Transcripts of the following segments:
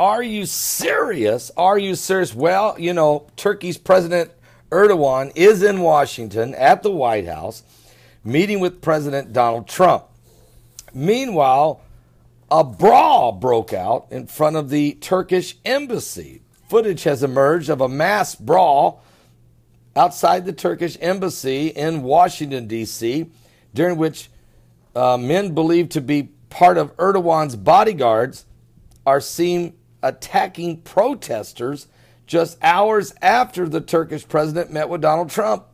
Are you serious? Are you serious? Well, you know, Turkey's President Erdogan is in Washington at the White House meeting with President Donald Trump. Meanwhile, a brawl broke out in front of the Turkish embassy. Footage has emerged of a mass brawl outside the Turkish embassy in Washington, D.C., during which men believed to be part of Erdogan's bodyguards are seen attacking protesters just hours after the Turkish president met with Donald Trump.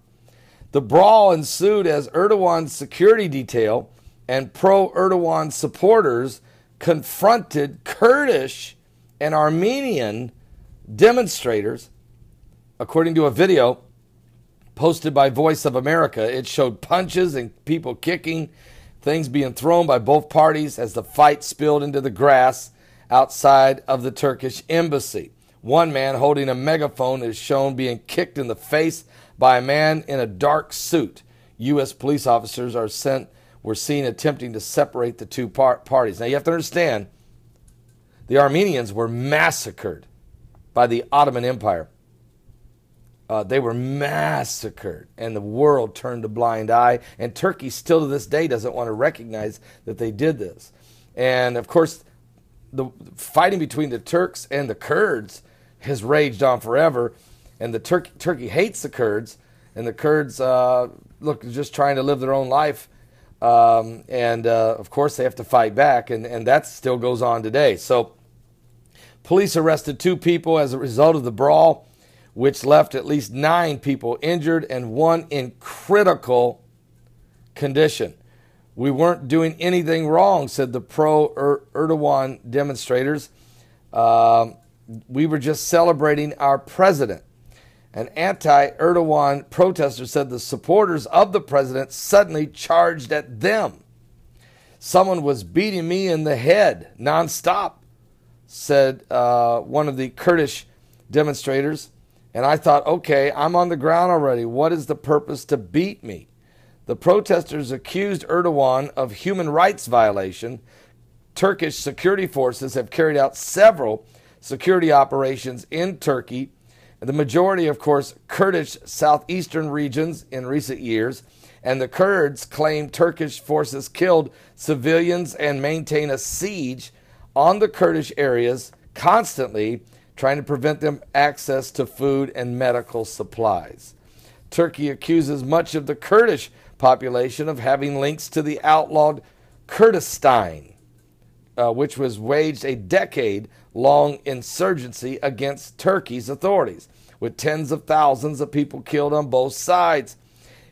The brawl ensued as Erdogan's security detail and pro-Erdogan supporters confronted Kurdish and Armenian demonstrators. According to a video posted by Voice of America, it showed punches and people kicking, things being thrown by both parties as the fight spilled into the grass outside of the Turkish embassy. One man holding a megaphone is shown being kicked in the face by a man in a dark suit. U.S. police officers were seen attempting to separate the two parties. Now you have to understand, the Armenians were massacred by the Ottoman Empire. They were massacred, and the world turned a blind eye. And Turkey still to this day doesn't want to recognize that they did this. And of course, the fighting between the Turks and the Kurds has raged on forever. And the Turkey hates the Kurds, and the Kurds just trying to live their own life. Of course, they have to fight back, and that still goes on today. So, police arrested 2 people as a result of the brawl, which left at least 9 people injured and 1 in critical condition. We weren't doing anything wrong, said the pro-Erdogan demonstrators. We were just celebrating our president. An anti-Erdogan protester said the supporters of the president suddenly charged at them. Someone was beating me in the head nonstop, said one of the Kurdish demonstrators. And I thought, okay, I'm on the ground already. What is the purpose to beat me? The protesters accused Erdogan of human rights violation. Turkish security forces have carried out several security operations in Turkey. The majority, of course, Kurdish southeastern regions in recent years. And the Kurds claim Turkish forces killed civilians and maintain a siege on the Kurdish areas constantly, trying to prevent them access to food and medical supplies. Turkey accuses much of the Kurdish population of having links to the outlawed Kurdistan, which was waged a decade-long insurgency against Turkey's authorities, with tens of thousands of people killed on both sides.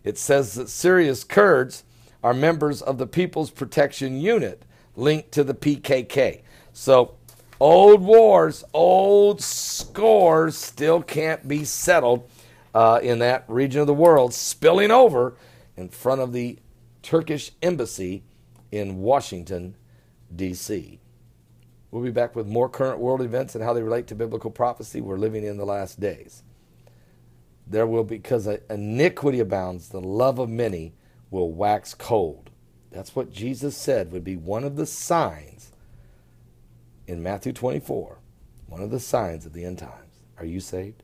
It says that Syria's Kurds are members of the People's Protection Unit, linked to the PKK. So, old wars, old scores still can't be settled in that region of the world, spilling over in front of the Turkish embassy in Washington, D.C. We'll be back with more current world events and how they relate to biblical prophecy. We're living in the last days. There will be, because iniquity abounds, the love of many will wax cold. That's what Jesus said would be one of the signs in Matthew 24, one of the signs of the end times. Are you saved?